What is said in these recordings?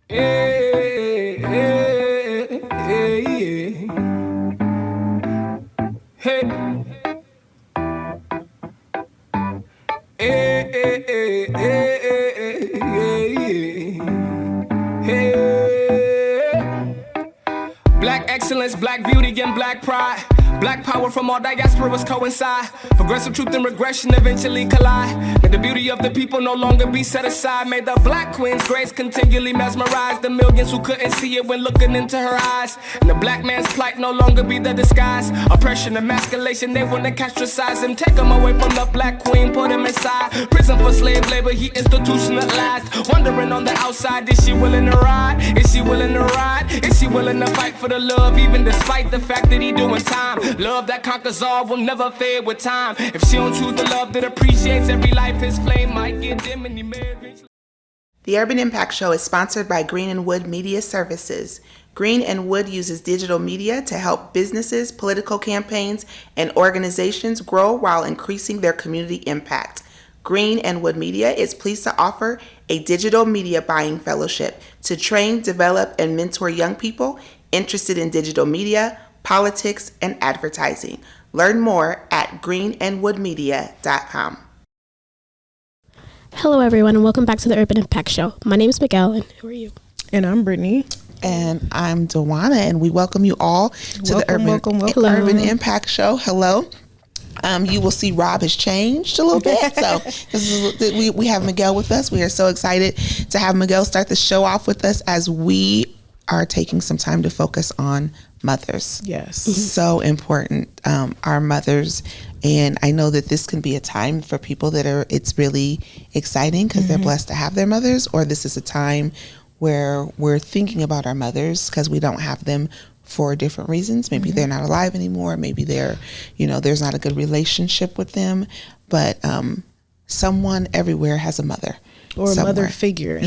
Hey, hey, hey, hey, hey, hey, hey, hey, hey. Black excellence, black beauty, and black pride. Black power from all diasporas coincide. Progressive truth and regression eventually collide. May the beauty of the people no longer be set aside. May the black queen's grace continually mesmerize the millions who couldn't see it when looking into her eyes. And the black man's plight no longer be the disguise. Oppression, emasculation, they wanna castricize him. Take him away from the black queen, put him inside prison for slave labor, he institutionalized. Wondering on the outside, is she willing to ride? Is she willing to ride? Is she willing to fight for the love, even despite the fact that he doing time? Love that conquers all will never fade with time. If she don't choose the love that appreciates every life, his flame might get dim and he may eventually. The Urban Impact Show is sponsored by Green and Wood Media Services. Green and Wood uses digital media to help businesses, political campaigns, and organizations grow while increasing their community impact. Green and Wood Media is pleased to offer a digital media buying fellowship to train, develop, and mentor young people interested in digital media, politics, and advertising. Learn more at greenandwoodmedia.com. Hello, everyone, and welcome back to the Urban Impact Show. My name is Miguel, and who are you? And I'm Brittany. And I'm Dewana, and we welcome you all to the Urban Impact Show. Hello. You will see Rob has changed a little bit. So we have Miguel with us. We are so excited to have Miguel start the show off with us as we are taking some time to focus on mothers. Yes. So important, our mothers. And I know that this can be a time for people that it's really exciting because they're blessed to have their mothers, or this is a time where we're thinking about our mothers because we don't have them for different reasons. Maybe they're not alive anymore. Maybe there's not a good relationship with them, but someone everywhere has a mother. Or somewhere. A mother figure.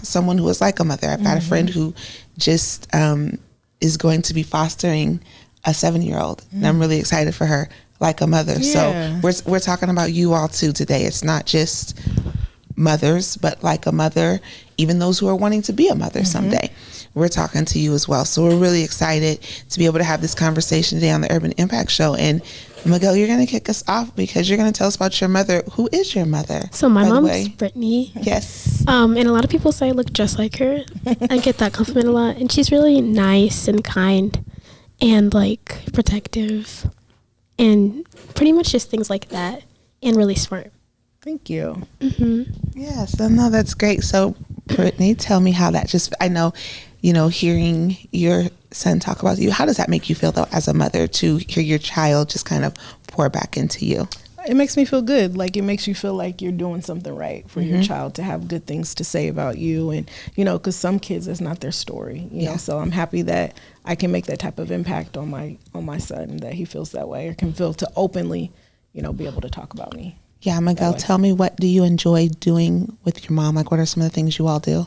Someone who is like a mother. I've got a friend who just is going to be fostering a 7-year-old, and I'm really excited for her, like a mother. Yeah. So we're talking about you all too today. It's not just mothers, but like a mother, even those who are wanting to be a mother someday. We're talking to you as well. So we're really excited to be able to have this conversation today on the Urban Impact Show. And Miguel, you're going to kick us off because you're going to tell us about your mother. Who is your mother? So my mom's Brittany. Yes. And a lot of people say I look just like her. I get that compliment a lot. And she's really nice and kind and like protective and pretty much just things like that, and really smart. Thank you. Yes, no, that's great. So Brittany, tell me how that I know, hearing your son talk about you, how does that make you feel though as a mother to hear your child just kind of pour back into you? It makes me feel good. Like, it makes you feel like you're doing something right for your child to have good things to say about you. And, because some kids, it's not their story, you know, so I'm happy that I can make that type of impact on my son, that he feels that way or can feel to openly, be able to talk about me. Yeah, Miguel, tell me, what do you enjoy doing with your mom? Like, what are some of the things you all do?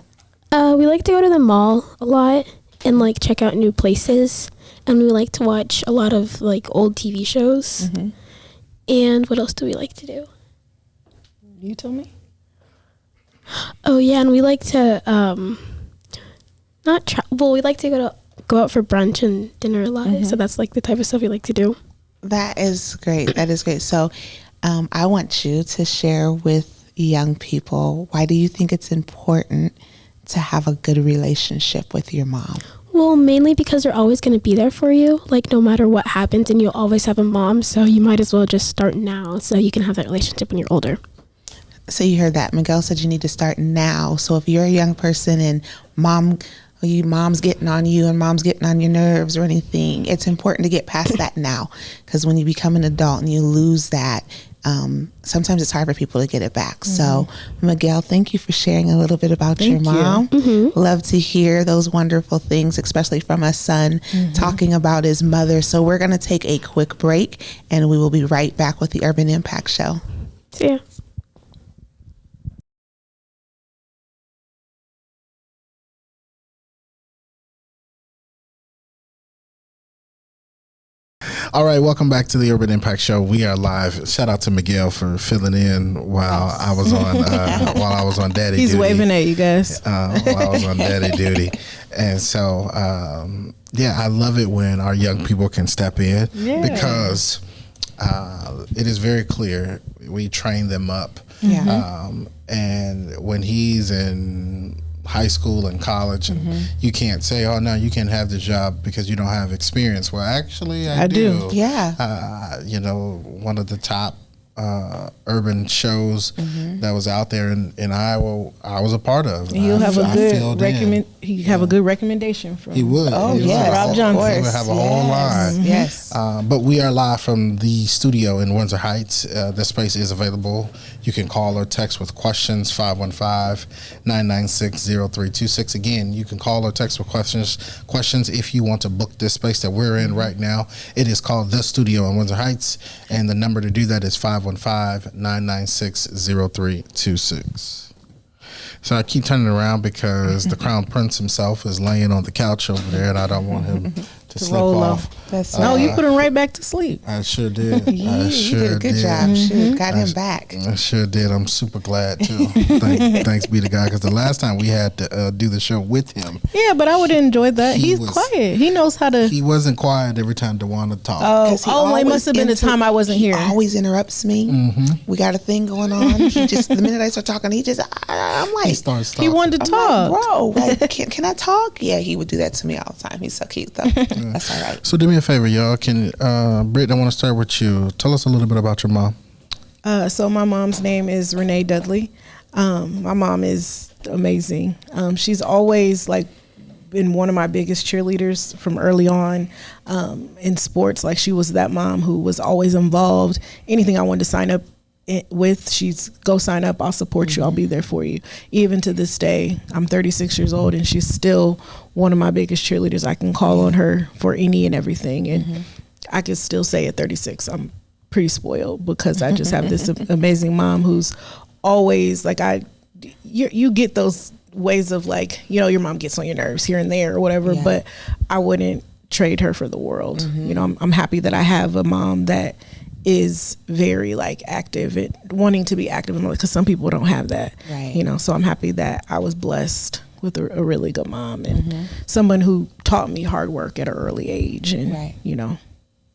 We like to go to the mall a lot and like check out new places. And we like to watch a lot of like old TV shows. And what else do we like to do? You tell me. Oh yeah, and we like to we like to go out for brunch and dinner a lot. So that's like the type of stuff we like to do. That is great. That is great. So I want you to share with young people, why do you think it's important to have a good relationship with your mom? Well, mainly because they're always going to be there for you, like no matter what happens, and you'll always have a mom, so you might as well just start now so you can have that relationship when you're older. So you heard that. Miguel said you need to start now. So if you're a young person and mom's getting on you and mom's getting on your nerves or anything, it's important to get past that now, because when you become an adult and you lose that, sometimes it's hard for people to get it back. So Miguel, thank you for sharing a little bit about your mom. Love to hear those wonderful things, especially from a son talking about his mother. So we're going to take a quick break and we will be right back with the Urban Impact Show. See ya. All right, welcome back to the Urban Impact Show. We are live. Shout out to Miguel for filling in while I was on daddy duty. He's waving at you guys. While I was on daddy duty. And so, I love it when our young people can step in because it is very clear we train them up. Yeah. And when he's in high school and college, and you can't say, oh no, you can't have the job because you don't have experience. Well, actually I do. Yeah. One of the top urban shows that was out there in Iowa, I was a part of. And you'll have a good recommendation from. He would. Oh, he yes. Rob Johnson. He would have a whole line. Yes. But we are live from the studio in Windsor Heights. The space is available. You can call or text with questions, 515-996-0326. Again, you can call or text with questions if you want to book this space that we're in right now. It is called The Studio in Windsor Heights, and the number to do that is 515-996-0326. So I keep turning around because the Crown Prince himself is laying on the couch over there, and I don't want him to slip roll off. No, you put him right back to sleep. I sure did. You did a good job. Shoot, got him back. I sure did. I'm super glad too. Thanks be to God, because the last time we had to do the show with him. Yeah, but I would have enjoyed that. He's quiet. He knows how to. He wasn't quiet every time DeWanda talked. Oh, it must have been the time I wasn't here. He always interrupts me. We got a thing going on. He just, the minute I start talking, I'm like, he starts talking. He wanted to talk. Like, bro, like, can I talk? Yeah, he would do that to me all the time. He's so cute though. That's all right. So do me a favor, y'all. Can Britt, I want to start with you. Tell us a little bit about your mom. So my mom's name is Renee Dudley. My mom is amazing. She's always been one of my biggest cheerleaders from early on in sports. Like, she was that mom who was always involved. Anything I wanted to sign up with, she's go sign up. I'll support you. I'll be there for you. Even to this day, I'm 36 years old and she's still one of my biggest cheerleaders. I can call on her for any and everything. And I could still say at 36, I'm pretty spoiled because I just have this amazing mom who's always you get those ways of your mom gets on your nerves here and there or whatever, but I wouldn't trade her for the world. I'm happy that I have a mom that is very active and wanting to be active in life, because some people don't have that, right? So I'm happy that I was blessed with a really good mom and someone who taught me hard work at an early age and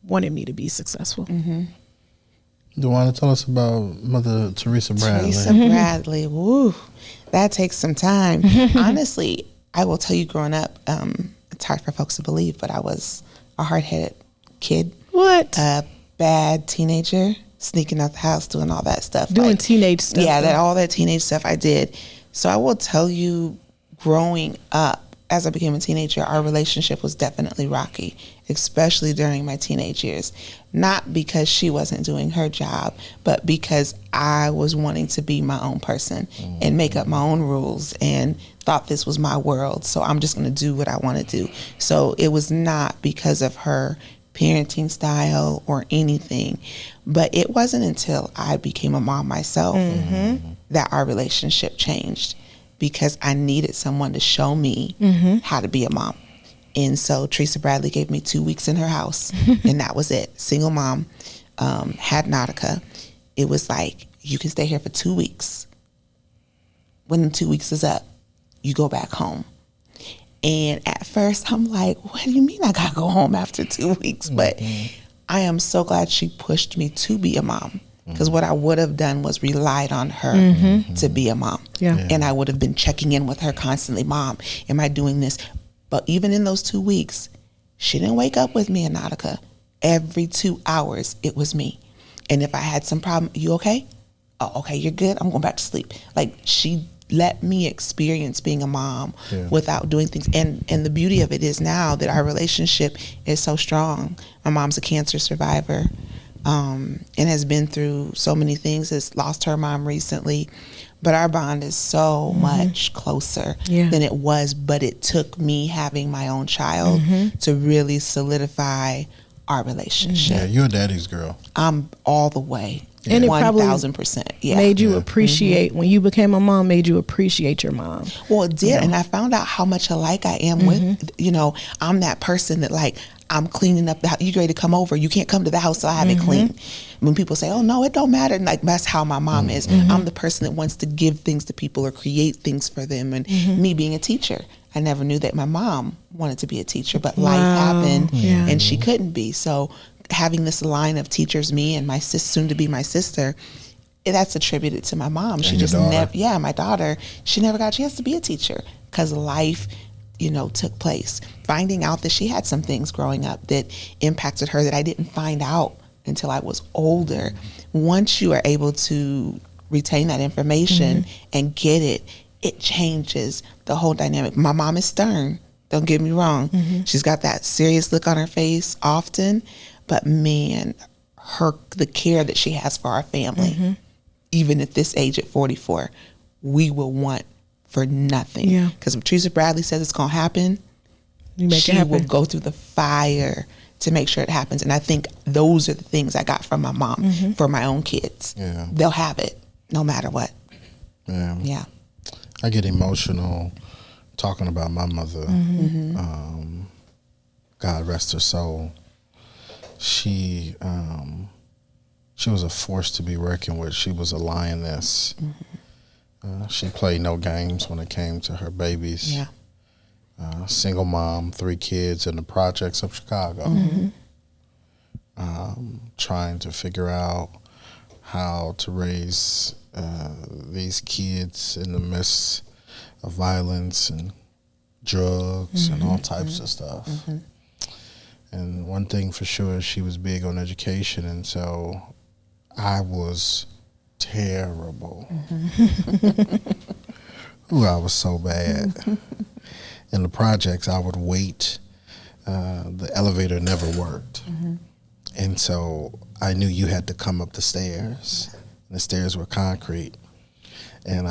wanted me to be successful. Do you want to tell us about Mother Teresa Bradley? Teresa Bradley, woo, that takes some time. Honestly, I will tell you, growing up, it's hard for folks to believe, but I was a hard-headed kid. What? Bad teenager, sneaking out the house, doing all that stuff. Doing teenage stuff. Yeah, all that teenage stuff I did. So I will tell you, growing up, as I became a teenager, our relationship was definitely rocky, especially during my teenage years. Not because she wasn't doing her job, but because I was wanting to be my own person and make up my own rules and thought this was my world. So I'm just going to do what I want to do. So it was not because of her parenting style or anything, but it wasn't until I became a mom myself that our relationship changed, because I needed someone to show me how to be a mom. And so Teresa Bradley gave me 2 weeks in her house, and that was it. Single mom, had Nautica. It was like, you can stay here for 2 weeks. When the 2 weeks is up, you go back home. And at first I'm like, what do you mean I gotta go home after 2 weeks? But I am so glad she pushed me to be a mom, because what I would have done was relied on her to be a mom. And I would have been checking in with her constantly. Mom, am I doing this? But even in those 2 weeks, she didn't wake up with me in Nautica. Every 2 hours, it was me. And if I had some problem, you okay? Oh, okay, you're good. I'm going back to sleep. She let me experience being a mom without doing things. And the beauty of it is now that our relationship is so strong. My mom's a cancer survivor and has been through so many things, has lost her mom recently. But our bond is so much closer than it was. But it took me having my own child to really solidify our relationship. Yeah, you're a daddy's girl. I'm all the way. And it probably 1,000%. made you appreciate, when you became a mom, made you appreciate your mom. Well, it did. And I found out how much alike I am with, I'm that person that I'm cleaning up the house. You ready to come over? You can't come to the house till I have it clean. When people say, oh, no, it don't matter. Like, that's how my mom is. I'm the person that wants to give things to people or create things for them. And me being a teacher, I never knew that my mom wanted to be a teacher, but life happened and she couldn't be. So having this line of teachers, me and my soon to be my sister, that's attributed to my mom. She just never, my daughter, she never got a chance to be a teacher because life, took place. Finding out that she had some things growing up that impacted her that I didn't find out until I was older. Once you are able to retain that information and get it, it changes the whole dynamic. My mom is stern, don't get me wrong. She's got that serious look on her face often, but man, the care that she has for our family, even at this age at 44, we will want for nothing. Yeah. Because if Teresa Bradley says it's going to happen, she will go through the fire to make sure it happens. And I think those are the things I got from my mom for my own kids. Yeah. They'll have it no matter what. Yeah. I get emotional talking about my mother. God rest her soul. She was a force to be reckoned with. She was a lioness. She played no games when it came to her babies. Yeah. Single mom, 3 kids in the projects of Chicago. Trying to figure out how to raise these kids in the midst of violence and drugs and all types of stuff. And one thing for sure, she was big on education, and so I was terrible. Ooh, I was so bad. In the projects, I would wait. The elevator never worked. And so I knew you had to come up the stairs. The stairs were concrete. And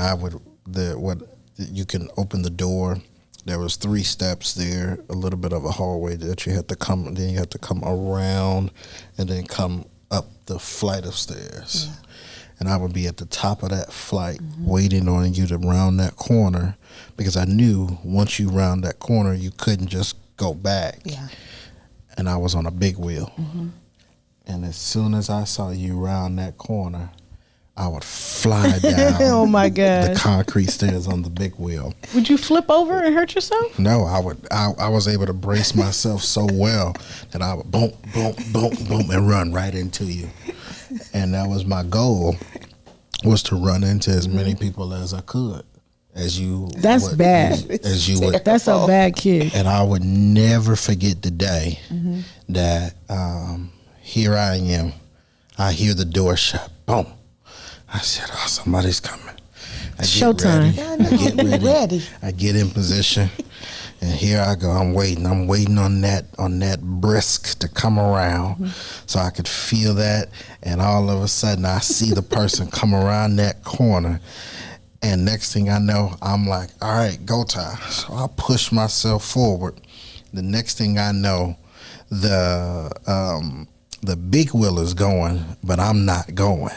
you can open the door. There was 3 steps there, a little bit of a hallway that you had to come, and then you had to come around and then come up the flight of stairs. And I would be at the top of that flight waiting on you to round that corner, because I knew once you round that corner, you couldn't just go back. Yeah. And I was on a big wheel. And as soon as I saw you round that corner, I would fly down oh my God, the concrete stairs on the big wheel. Would you flip over and hurt yourself? No, I was able to brace myself so well that I would boom, boom, boom, boom, and run right into you. And that was my goal, was to run into as many people as I could. That's bad. That's a bad kid. And I would never forget the day that here I am. I hear the door shut. Boom. I said, oh, somebody's coming. Showtime. I get ready. I get in position. And here I go. I'm waiting on that brisk to come around so I could feel that. And all of a sudden I see the person come around that corner. And next thing I know, I'm like, all right, go time. So I push myself forward. The next thing I know, the big wheel is going, but I'm not going.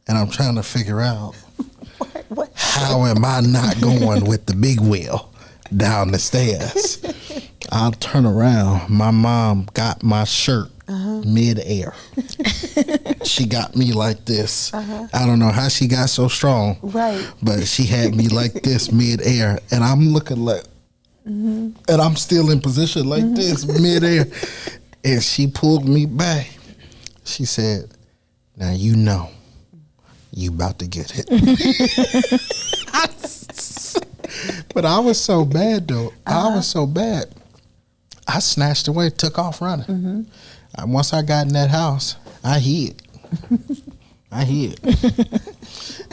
And I'm trying to figure out how am I not going with the big wheel down the stairs. I'll turn around. My mom got my shirt mid-air. She got me like this. I don't know how she got so strong, but she had me like this mid-air, and I'm looking like, and I'm still in position like this mid-air, and she pulled me back. She said, now you know you about to get hit. But I was so bad though. I was so bad. I snatched away, took off running. Once I got in that house, I hid.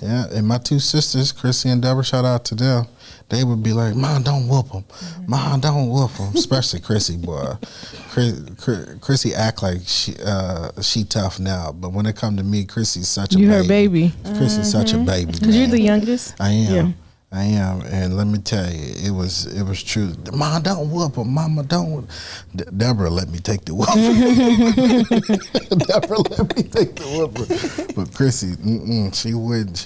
Yeah, and my 2 sisters, Chrissy and Deborah, shout out to them. They would be like, Mom, don't whoop them. Mom, don't whoop them. Especially Chrissy, boy. Chrissy act like she tough now, but when it come to me, Chrissy's such a baby. You her baby. Chrissy's such a baby. Because you're the youngest. I am. Yeah. I am, and let me tell you, it was true. Mom, don't whoop her. Mama, don't. Deborah let me take the whooping. Deborah let me take the whooping. But Chrissy, she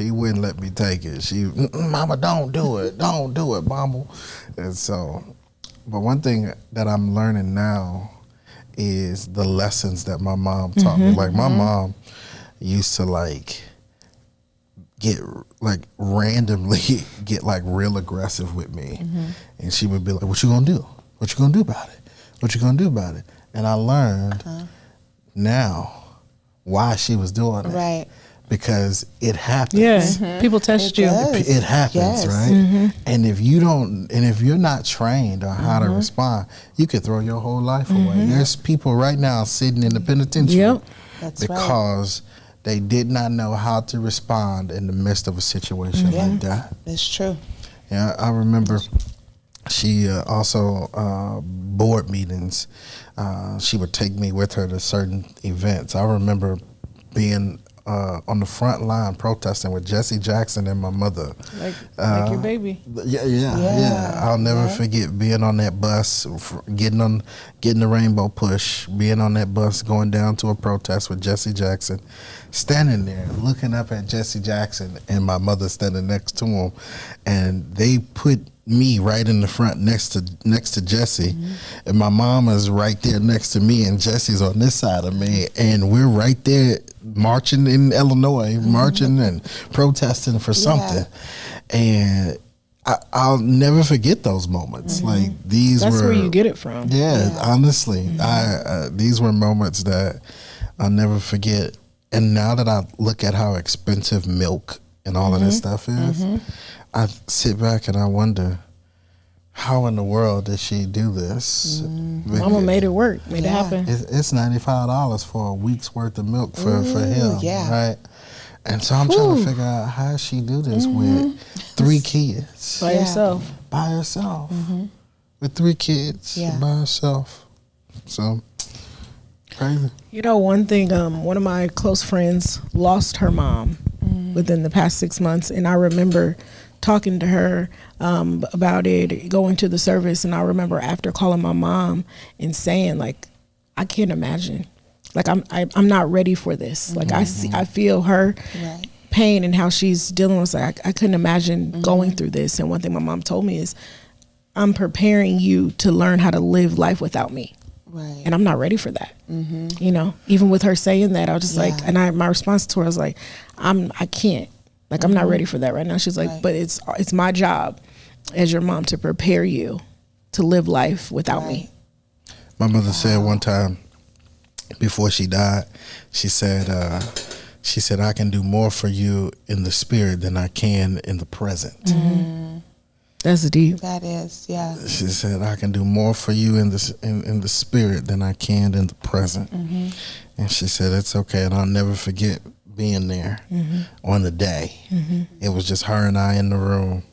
wouldn't let me take it. Mama, don't do it, Mama. And so, but one thing that I'm learning now is the lessons that my mom taught me. Like my mom used to like get like randomly get like real aggressive with me, and she would be like, "What you gonna do? What you gonna do about it? What you gonna do about it?" And I learned now why she was doing it. Right. Because it happens. Yeah, people test you. It happens, Yes. right? And if you're not trained on how to respond, you could throw your whole life away. There's people right now sitting in the penitentiary Yep. That's because they did not know how to respond in the midst of a situation like that. It's true. Yeah, I remember she also board meetings. She would take me with her to certain events. I remember being on the front line protesting with Jesse Jackson and my mother. Like your baby. Yeah. I'll never forget being on that bus, getting the rainbow push, being on that bus, going down to a protest with Jesse Jackson, standing there looking up at Jesse Jackson and my mother standing next to him, and they put me right in the front next to Jesse, and my mom is right there next to me, and Jesse's on this side of me, and we're right there marching in Illinois, marching and protesting for something. And I'll never forget those moments. Like That's where you get it from. Yeah, honestly, these were moments that I'll never forget. And now that I look at how expensive milk and all of this stuff is, I sit back and I wonder, how in the world did she do this? Mama made it work, made it happen. It's $95 for a week's worth of milk for him, right? And so I'm trying to figure out how she do this with 3 kids. By yourself. By herself. With 3 kids by herself. So, crazy. You know, one thing, one of my close friends lost her mom within the past 6 months, and I remember talking to her about it, going to the service, and I remember after calling my mom and saying, like, I can't imagine. Like, I'm not ready for this. Like, I feel her pain and how she's dealing with. Like, I couldn't imagine going through this. And one thing my mom told me is, I'm preparing you to learn how to live life without me. Right. And I'm not ready for that. You know, even with her saying that, I was just like, and my response to her was like, I can't. Like, I'm not ready for that right now. She's like, but it's my job as your mom to prepare you to live life without me. My mother said one time before she died, she said, I can do more for you in the spirit than I can in the present. That's deep. That is, yeah. She said, I can do more for you in the spirit than I can in the present. And she said, it's okay. And I'll never forget being there on the day. It was just her and I in the room,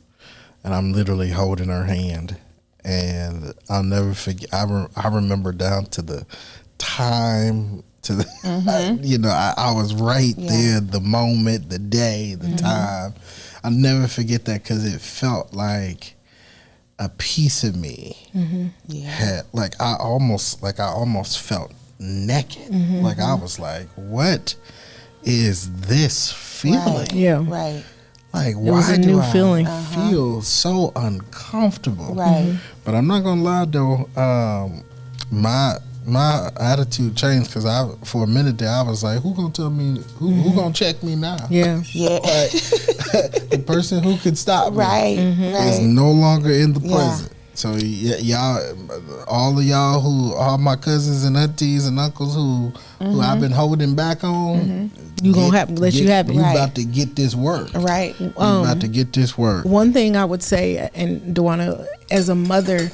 and I'm literally holding her hand. And I'll never forget, I remember down to the time, to the, you know, I was right there, the moment, the day, the time. I'll never forget that because it felt like a piece of me had, like I almost felt naked. Like I was like, what is this feeling? Right. Yeah. Right. Like, It was why a do new I feeling. feel so uncomfortable? Right. But I'm not gonna lie though, my attitude changed because for a minute there I was like, who gonna tell me who gonna check me now? Yeah. Yeah. Like, the person who could stop me Right. is Right. no longer in the Yeah. present. So y'all, all of y'all all my cousins and aunties and uncles who I've been holding back on, You gonna have let you have it. You Right. about to get this work. Right. You about to get this work. One thing I would say, and Duana, as a mother,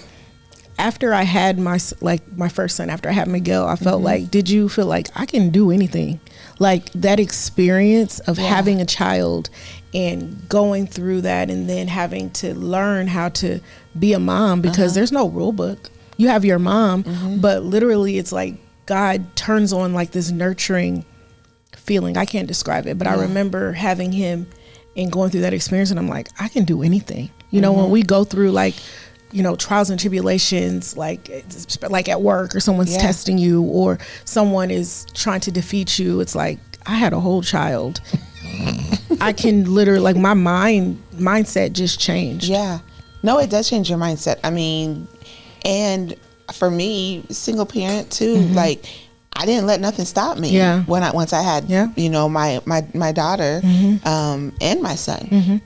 after I had my first son, after I had Miguel, I felt like, did you feel like I can do anything? Like that experience of having a child and going through that, and then having to learn how to be a mom, because there's no rule book. You have your mom, but literally it's like God turns on like this nurturing feeling. I can't describe it, but I remember having him and going through that experience, and I'm like, I can do anything. You know, when we go through like, you know, trials and tribulations, like at work, or someone's testing you, or someone is trying to defeat you, it's like, I had a whole child. I can literally, like, my mindset just changed. Yeah. No, it does change your mindset. I mean, and for me, single parent too, like I didn't let nothing stop me. Yeah. Once I had, you know, my daughter, and my son,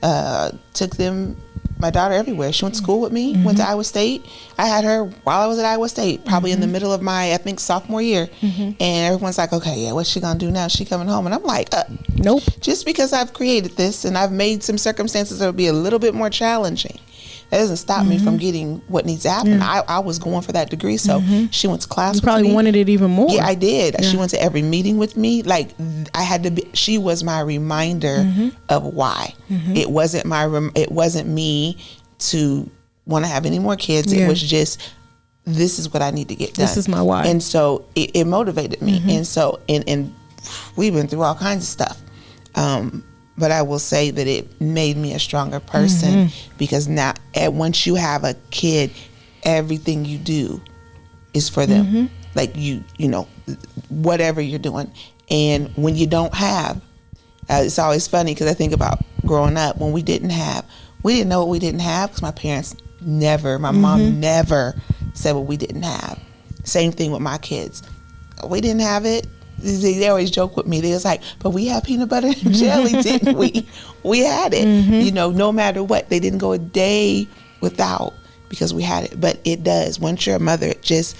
took them, my daughter everywhere. She went to school with me, went to Iowa State. I had her while I was at Iowa State, probably in the middle of my, I think, sophomore year. And everyone's like, okay, yeah, what's she gonna do now? She coming home. And I'm like, nope. Just because I've created this and I've made some circumstances that will be a little bit more challenging, that doesn't stop me from getting what needs to happen. I was going for that degree, so she went to class with me. You probably wanted it even more. Yeah, I did. Yeah. She went to every meeting with me. Like, I had to be, she was my reminder of why. It wasn't it wasn't me to want to have any more kids. It was just, this is what I need to get done. This is my why. And so it motivated me. And so, and we've been through all kinds of stuff. But I will say that it made me a stronger person because now, once you have a kid, everything you do is for them. Like you know, whatever you're doing. And when you don't have, it's always funny because I think about growing up when we didn't know what we didn't have because my parents never, my mom never said what we didn't have. Same thing with my kids. We didn't have it. They always joke with me. They was like, but we have peanut butter and jelly, didn't we? We had it. You know, no matter what. They didn't go a day without because we had it. But it does. Once you're a mother, it just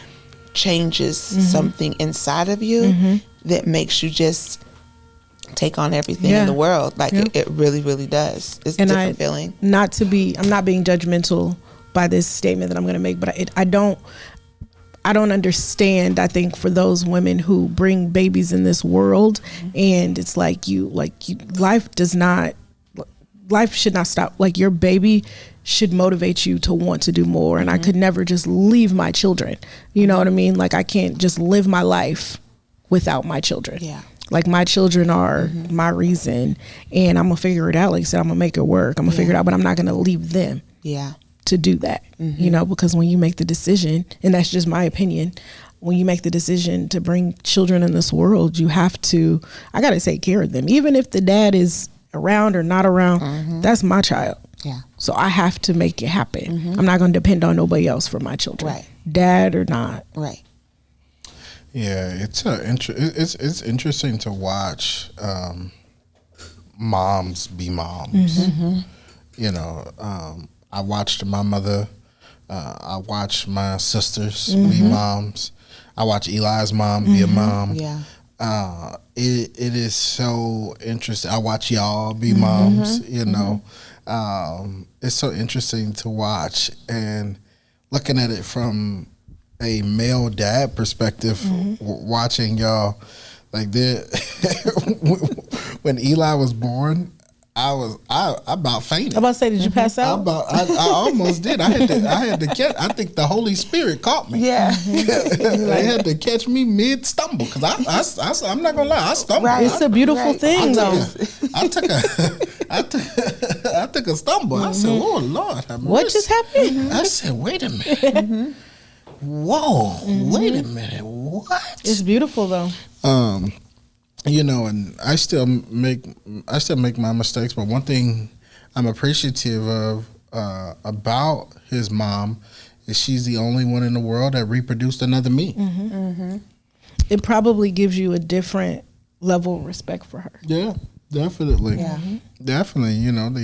changes something inside of you that makes you just take on everything in the world. Like it really, really does. It's a different feeling. I'm not being judgmental by this statement that I'm going to make, but I don't understand, I think, for those women who bring babies in this world and it's life should not stop. Like, your baby should motivate you to want to do more. And I could never just leave my children. You know what I mean? Like, I can't just live my life without my children. Yeah. Like, my children are my reason, and I'm gonna figure it out. Like I said, I'm gonna make it work. I'm gonna figure it out, but I'm not gonna leave them. Yeah. To do that, you know, because when you make the decision, and that's just my opinion, when you make the decision to bring children in this world, you have to, I got to take care of them. Even if the dad is around or not around, that's my child. Yeah. So I have to make it happen. I'm not going to depend on nobody else for my children. Right. Dad or not. Right. Yeah, it's interesting to watch moms be moms. You know, I watched my mother. I watched my sisters be moms. I watched Eli's mom be a mom. Yeah. It is so interesting. I watch y'all be moms. You know, it's so interesting to watch, and looking at it from a male dad perspective, watching y'all like when Eli was born. I about fainted. I'm about to say, did you pass out? I almost did. I had to catch. I think the Holy Spirit caught me. Yeah, they had to catch me mid stumble because I'm not gonna lie, I stumbled. Right. It's a beautiful thing, though. I took a stumble. I said, "Oh Lord, what just happened?" I said, "Wait a minute, whoa, wait a minute, what?" It's beautiful though. You know, and I still make my mistakes, but one thing I'm appreciative of about his mom is she's the only one in the world that reproduced another me. It probably gives you a different level of respect for her. Yeah, definitely. Yeah. Definitely, you know,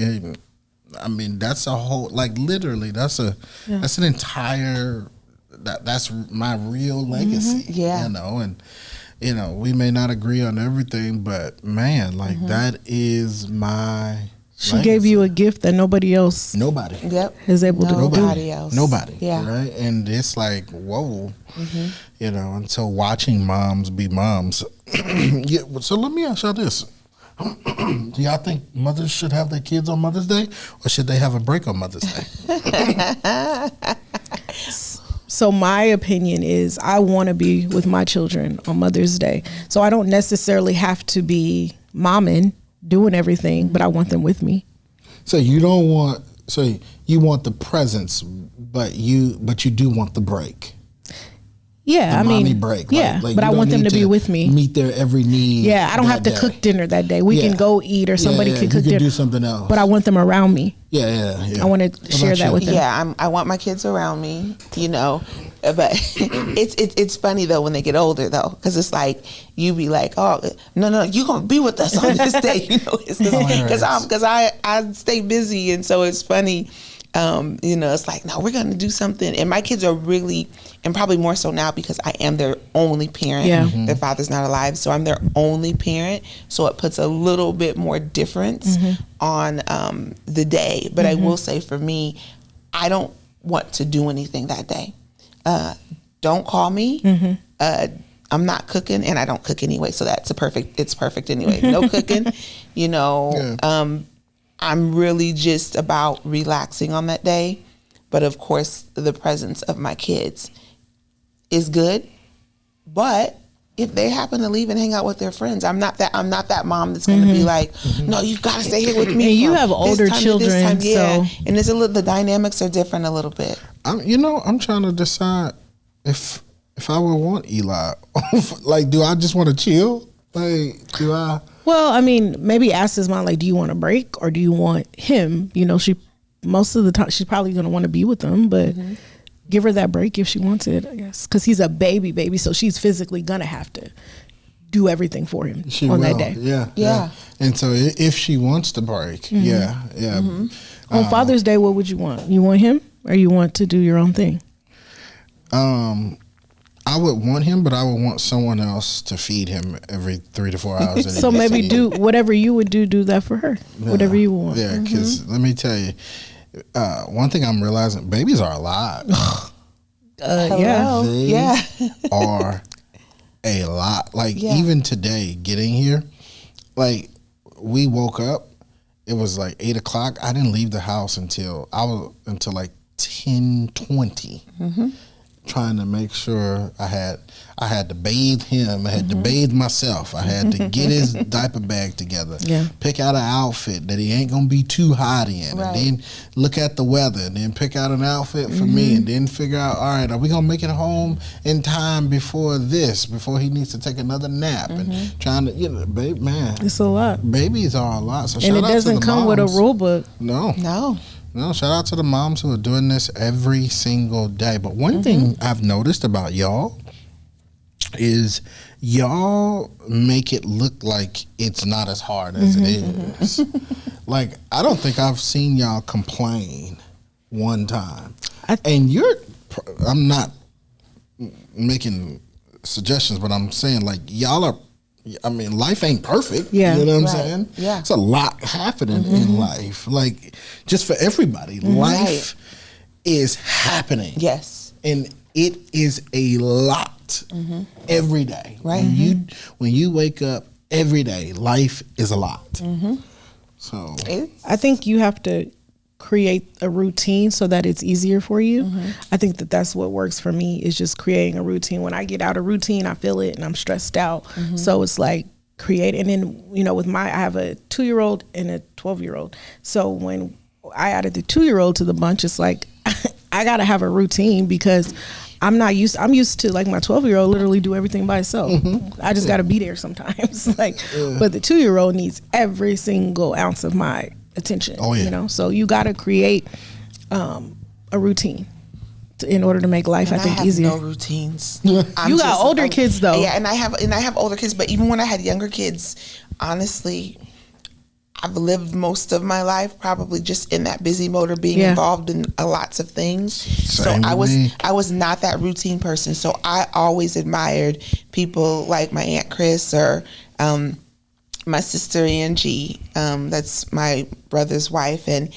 I mean, that's a whole, like, literally, that's an entire, that's my real legacy. Yeah. You know, and you know, we may not agree on everything, but man, like that is my legacy. Gave you a gift that nobody else is able to do. Nobody else. Nobody. Yeah. Right? And it's like, whoa. You know, and so watching moms be moms. Yeah, so let me ask y'all this. Do y'all think mothers should have their kids on Mother's Day, or should they have a break on Mother's Day? So my opinion is I want to be with my children on Mother's Day. So I don't necessarily have to be momming, doing everything, but I want them with me. So you want the presence, but you do want the break. Yeah, the mommy break. Yeah, like but you I don't want them need to be with me. Meet their every need. Yeah, I don't have to day. cook dinner that day. We can go eat, or somebody can cook you dinner. do something else. But I want them around me. Yeah. I want to share that with them. Yeah, I want my kids around me, you know. But it's funny though when they get older though, because it's like you be like, oh no, you gonna be with us on this day, you know. It's because I stay busy, and so it's funny. You know, it's like, no, we're going to do something. And my kids are really, and probably more so now because I am their only parent. Yeah. Their father's not alive. So I'm their only parent. So it puts a little bit more difference on the day. But I will say for me, I don't want to do anything that day. Don't call me. I'm not cooking, and I don't cook anyway. So it's perfect anyway. No cooking, you know. Yeah. I'm really just about relaxing on that day. But of course, the presence of my kids is good. But if they happen to leave and hang out with their friends, I'm not that mom that's going to be like, no, you've got to stay here with me. And you have older children, yeah. so And the dynamics are different a little bit. I'm trying to decide if I would want Eli. Like, do I just want to chill? Like, do I? Well, I mean, maybe ask his mom, like, do you want a break or do you want him? You know, most of the time she's probably going to want to be with him, but give her that break if she wants it, I guess. Because he's a baby, so she's physically going to have to do everything for him that day. Yeah. And so if she wants the break, yeah. On Father's Day, what would you want? You want him or you want to do your own thing? I would want him, but I would want someone else to feed him every 3 to 4 hours. So maybe do whatever you would do that for her. Yeah. Whatever you want. Yeah, because let me tell you, one thing I'm realizing, babies are alive. They are a lot. Like even today, getting here, like we woke up, it was like 8 o'clock. I didn't leave the house until like 10:20. Trying to make sure I had to bathe him, I had to bathe myself, I had to get his diaper bag together, pick out an outfit that he ain't gonna be too hot in, and then look at the weather, and then pick out an outfit for me, and then figure out, all right, are we gonna make it home in time before he needs to take another nap, and trying to, man, it's a lot. Babies are a lot. So and it doesn't come with a rule book. No, shout out to the moms who are doing this every single day. But one thing I've noticed about y'all is y'all make it look like it's not as hard as it is. Like, I don't think I've seen y'all complain one time. I'm not making suggestions, but I'm saying, like, y'all are, life ain't perfect. Yeah. You know what I'm saying? Yeah. It's a lot happening in life. Like, just for everybody, life is happening. Yes. And it is a lot every day. Right. When you wake up every day, life is a lot. So I think you have to create a routine so that it's easier for you. I think that's what works for me, is just creating a routine. When I get out of routine, I feel it and I'm stressed out. So it's like create. And then, with I have a 2-year-old and a 12-year-old. So when I added the 2-year-old to the bunch, it's like, I got to have a routine because I'm used to, like, my 12-year-old literally do everything by herself. I just got to be there sometimes. But the 2-year-old needs every single ounce of my attention. So you got to create a routine in order to make life, I think, easier. No routines. You got older kids though. Yeah, and I have older kids, but even when I had younger kids, honestly, I've lived most of my life probably just in that busy mode of being involved in lots of things. Same so with I was not that routine person. So I always admired people like my Aunt Chris or my sister Angie, that's my brother's wife, and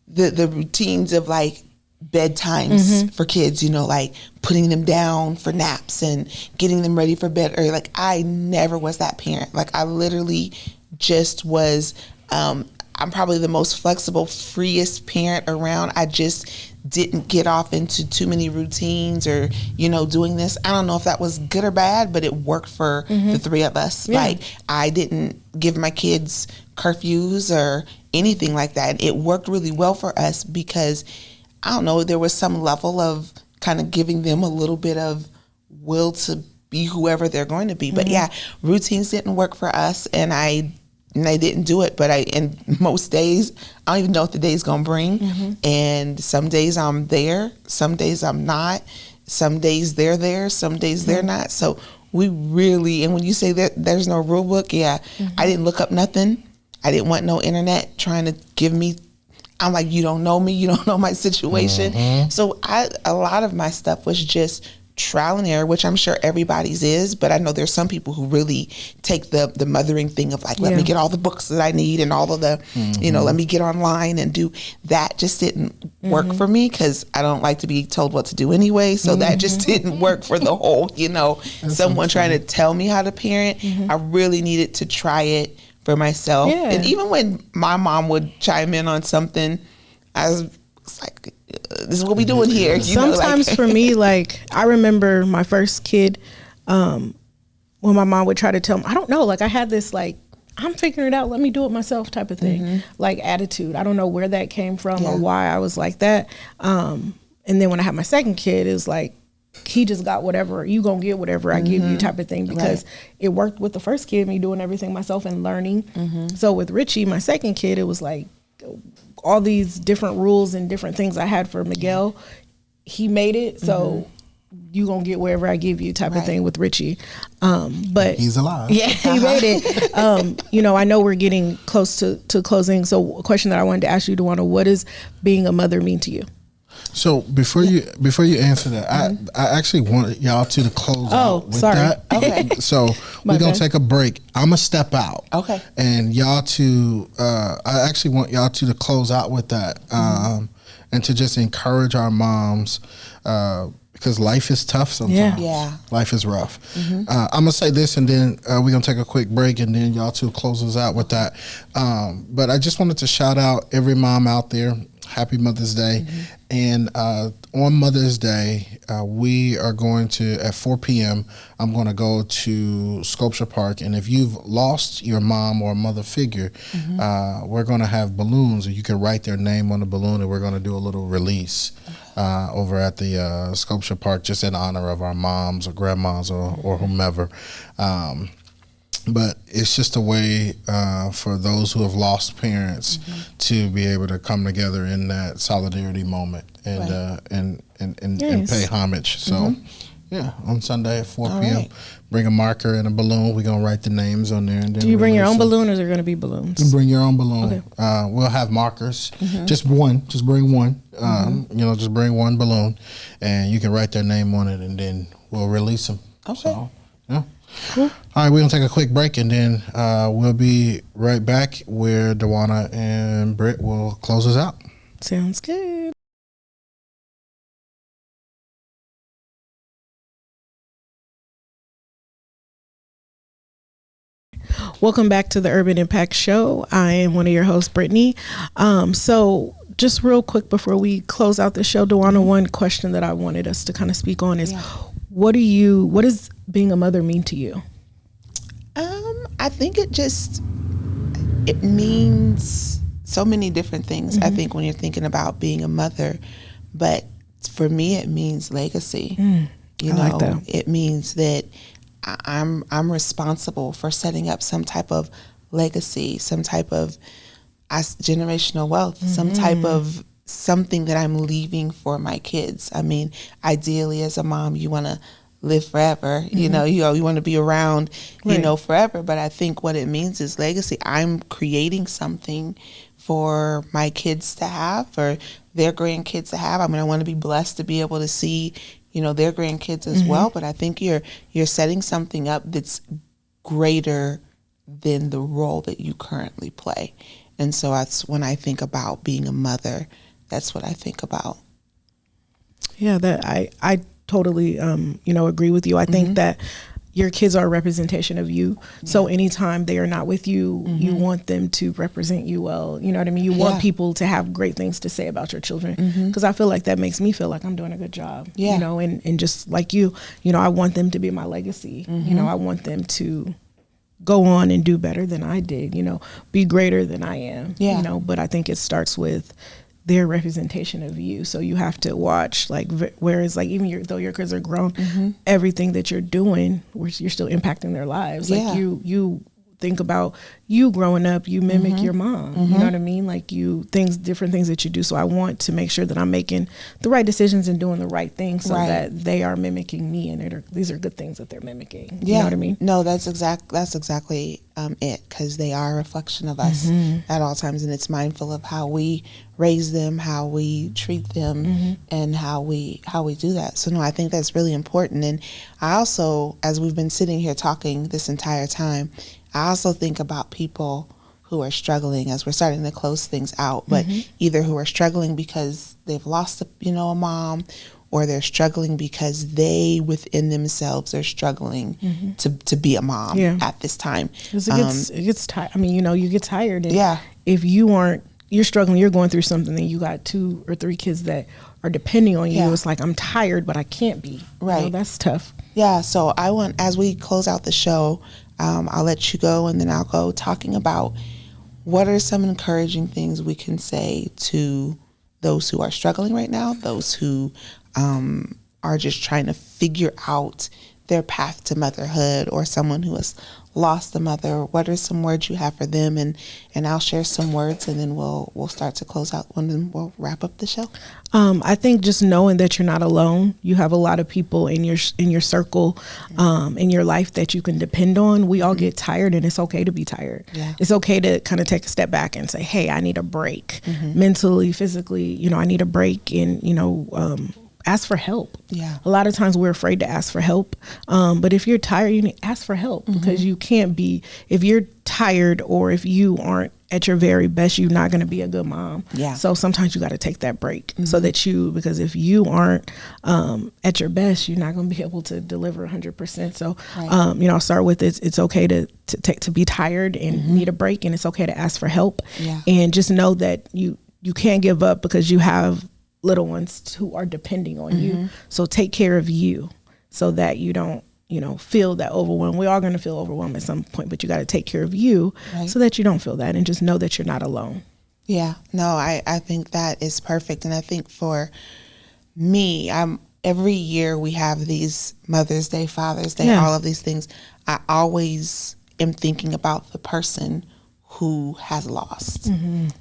the routines of, like, bedtimes for kids, like putting them down for naps and getting them ready for bed. Or, like, I never was that parent. Like, I literally just was, I'm probably the most flexible, freest parent around. I just didn't get off into too many routines or, doing this. I don't know if that was good or bad, but it worked for the three of us. Yeah. Like, I didn't give my kids curfews or anything like that. It worked really well for us because, I don't know, there was some level of kind of giving them a little bit of will to be whoever they're going to be. But yeah, routines didn't work for us, and I didn't do it. But and most days, I don't even know what the day's gonna bring. And some days I'm there, some days I'm not. Some days they're there, some days they're not. So we really, and when you say that there's no rule book, I didn't look up nothing. I didn't want no internet trying to give me, I'm like, you don't know me, you don't know my situation. So a lot of my stuff was just trial and error, which I'm sure everybody's is, but I know there's some people who really take the mothering thing of like, let me get all the books that I need and all of the, let me get online and do that. Just didn't work for me because I don't like to be told what to do anyway. So that just didn't work for the whole, someone trying to tell me how to parent. I really needed to try it for myself. Yeah. And even when my mom would chime in on something, I was like, this is what we doing here. Sometimes for me, like, I remember my first kid, when my mom would try to tell me, I don't know, like I had this like, I'm figuring it out, let me do it myself type of thing, like attitude. I don't know where that came from or why I was like that. And then when I had my second kid, it was like, he just got whatever, you gonna get whatever I give you type of thing, because it worked with the first kid, me doing everything myself and learning. So with Richie, my second kid, it was like all these different rules and different things I had for Miguel. He made it, so you gonna get wherever I give you type of thing with Richie. But he's alive. Yeah, he made it. I know we're getting close to closing. So a question that I wanted to ask you, Dewana, what does being a mother mean to you? So before you answer that, I actually want y'all to close out with that. Okay. So we're gonna take a break. I'm gonna step out. Okay. And y'all to I actually want y'all to close out with that, and to just encourage our moms, because life is tough sometimes. Yeah. Life is rough. I'm gonna say this, and then we're gonna take a quick break, and then y'all two close us out with that. But I just wanted to shout out every mom out there. Happy Mother's Day. And on Mother's Day, we are going to, at 4 p.m., I'm going to go to Sculpture Park. And if you've lost your mom or mother figure, we're going to have balloons, and you can write their name on the balloon, and we're going to do a little release over at the Sculpture Park, just in honor of our moms or grandmas or whomever. But it's just a way for those who have lost parents to be able to come together in that solidarity moment and pay homage. So, on Sunday at 4 p.m., bring a marker and a balloon. We're going to write the names on there. And then do you bring your own balloon, or is there going to be balloons? You bring your own balloon. Okay. We'll have markers. Just one. Just bring one. Just bring one balloon, and you can write their name on it, and then we'll release them. Okay. So, cool. All right, we're going to take a quick break, and then we'll be right back where Dewana and Britt will close us out. Sounds good. Welcome back to the Urban Impact Show. I am one of your hosts, Brittany. So just real quick before we close out the show, Dewana, one question that I wanted us to kind of speak on is, what does being a mother mean to you? I think it means so many different things. I think when you're thinking about being a mother, but for me, it means legacy. I like that. It means that I'm responsible for setting up some type of legacy, some type of generational wealth, some type of something that I'm leaving for my kids. I mean, ideally as a mom, you want to live forever, you want to be around, forever. But I think what it means is legacy. I'm creating something for my kids to have, for their grandkids to have. I mean, I want to be blessed to be able to see, their grandkids as well. But I think you're setting something up that's greater than the role that you currently play. And so that's when I think about being a mother, that's what I think about. Yeah, that I totally agree with you. I think that your kids are a representation of you. So anytime they are not with you, you want them to represent you well. You know what I mean? You want people to have great things to say about your children, because I feel like that makes me feel like I'm doing a good job. And just like you, I want them to be my legacy. I want them to go on and do better than I did, be greater than I am. But I think it starts with their representation of you. So you have to watch, like, whereas like even though your kids are grown, everything that you're doing, you're still impacting their lives. Yeah. Like you think about you growing up, you mimic your mom. You know what I mean? Like different things that you do. So I want to make sure that I'm making the right decisions and doing the right things so that they are mimicking me, and these are good things that they're mimicking. You know what I mean? No, that's exactly it, because they are a reflection of us at all times, and it's mindful of how we raise them, how we treat them, and how we do that. So no, I think that's really important. And I also, as we've been sitting here talking this entire time, I also think about people who are struggling as we're starting to close things out, but either who are struggling because they've lost a mom, or they're struggling because they within themselves are struggling to be a mom at this time. It gets tired. I mean, you get tired. And if you're struggling, you're going through something, and you got 2 or 3 kids that are depending on you. It's like, I'm tired, but I can't be. Right. That's tough. Yeah. So as we close out the show, I'll let you go, and then I'll go talking about what are some encouraging things we can say to those who are struggling right now, those who are just trying to figure out their path to motherhood, or someone who has lost a mother. What are some words you have for them? And I'll share some words, and then we'll start to close out, and then we'll wrap up the show. I think just knowing that you're not alone. You have a lot of people in your circle, in your life that you can depend on. We all get tired, and it's okay to be tired. Yeah. It's okay to kind of take a step back and say, hey, I need a break, mentally, physically, I need a break, and ask for help. Yeah. A lot of times we're afraid to ask for help. But if you're tired, you need to ask for help, because you can't be, if you're tired or if you aren't at your very best, you're not going to be a good mom. Yeah. So sometimes you got to take that break so that because if you aren't at your best, you're not going to be able to deliver 100%. So, I'll start with it's okay to be tired and need a break, and it's okay to ask for help. Yeah. And just know that you can't give up, because you have little ones who are depending on you. So take care of you so that you don't, feel that overwhelmed. We're all going to feel overwhelmed at some point, but you got to take care of you so that you don't feel that, and just know that you're not alone. Yeah, no, I think that is perfect. And I think for me, every year we have these Mother's Day, Father's Day, all of these things. I always am thinking about the person who has lost,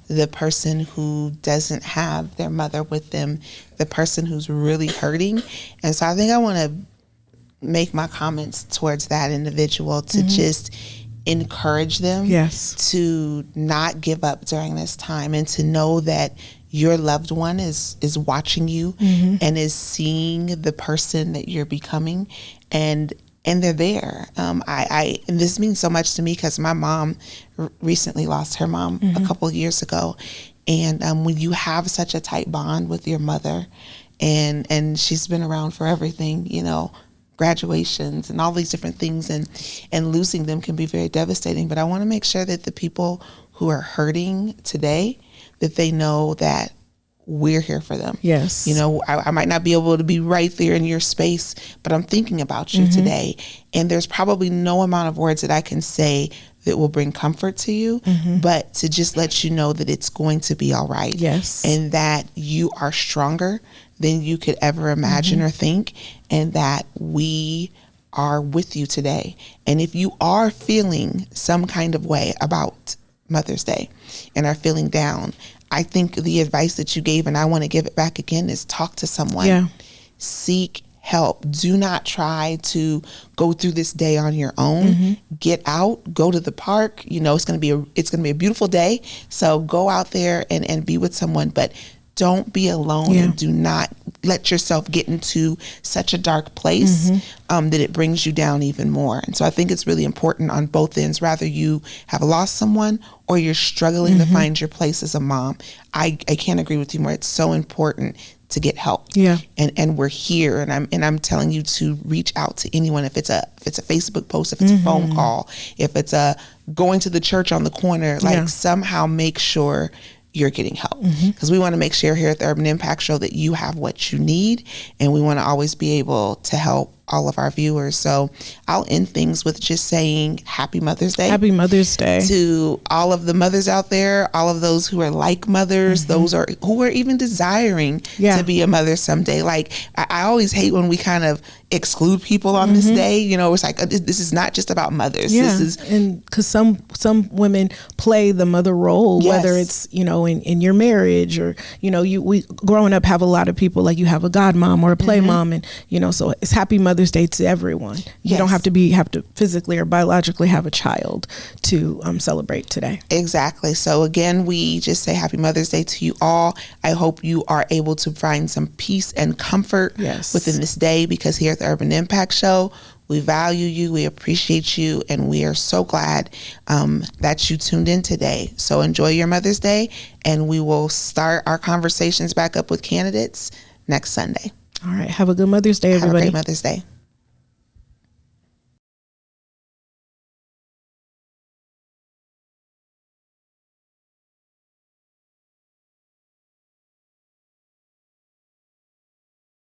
the person who doesn't have their mother with them, the person who's really hurting. And so I think I want to make my comments towards that individual to just encourage them to not give up during this time, and to know that your loved one is watching you and is seeing the person that you're becoming, and they're there. And this means so much to me, because my mom recently lost her mom a couple of years ago. And when you have such a tight bond with your mother, and she's been around for everything, graduations and all these different things, and losing them can be very devastating. But I want to make sure that the people who are hurting today, that they know that we're here for them. Yes. I might not be able to be right there in your space, but I'm thinking about you today. And there's probably no amount of words that I can say that will bring comfort to you, but to just let you know that it's going to be all right. Yes. And that you are stronger than you could ever imagine or think, and that we are with you today. And if you are feeling some kind of way about Mother's Day and are feeling down, I think the advice that you gave, and I want to give it back again, is talk to someone. Yeah. Seek help. Do not try to go through this day on your own. Get out, go to the park. It's going to be a beautiful day. So go out there and be with someone, but don't be alone, and do not let yourself get into such a dark place that it brings you down even more. And so I think it's really important on both ends, rather you have lost someone or you're struggling to find your place as a mom. I can't agree with you more. It's so important to get help. Yeah. And we're here, and I'm telling you to reach out to anyone. If it's a Facebook post, if it's a phone call, if it's a going to the church on the corner, somehow make sure you're getting help, because we want to make sure here at the Urban Impact Show that you have what you need, and we want to always be able to help all of our viewers. So I'll end things with just saying Happy Mother's Day. Happy Mother's Day To all of the mothers out there, all of those who are like mothers, those are who are even desiring to be a mother someday. Like I always hate when we kind of exclude people on this day. You know, it's like this is not just about mothers. This is, and because some women play the mother role, whether it's, you know, in your marriage, or, you know, we growing up have a lot of people, like you have a godmom or a play mom, and, you know, so it's Happy Mother's Day to everyone. You don't have to physically or biologically have a child to celebrate today. Exactly. So again, we just say Happy Mother's Day to you all. I hope you are able to find some peace and comfort within this day, because here at the Urban Impact Show, we value you, we appreciate you, and we are so glad that you tuned in today. So enjoy your Mother's Day, and we will start our conversations back up with candidates next Sunday. All right. Have a good Mother's Day, everybody. Have a great Mother's Day.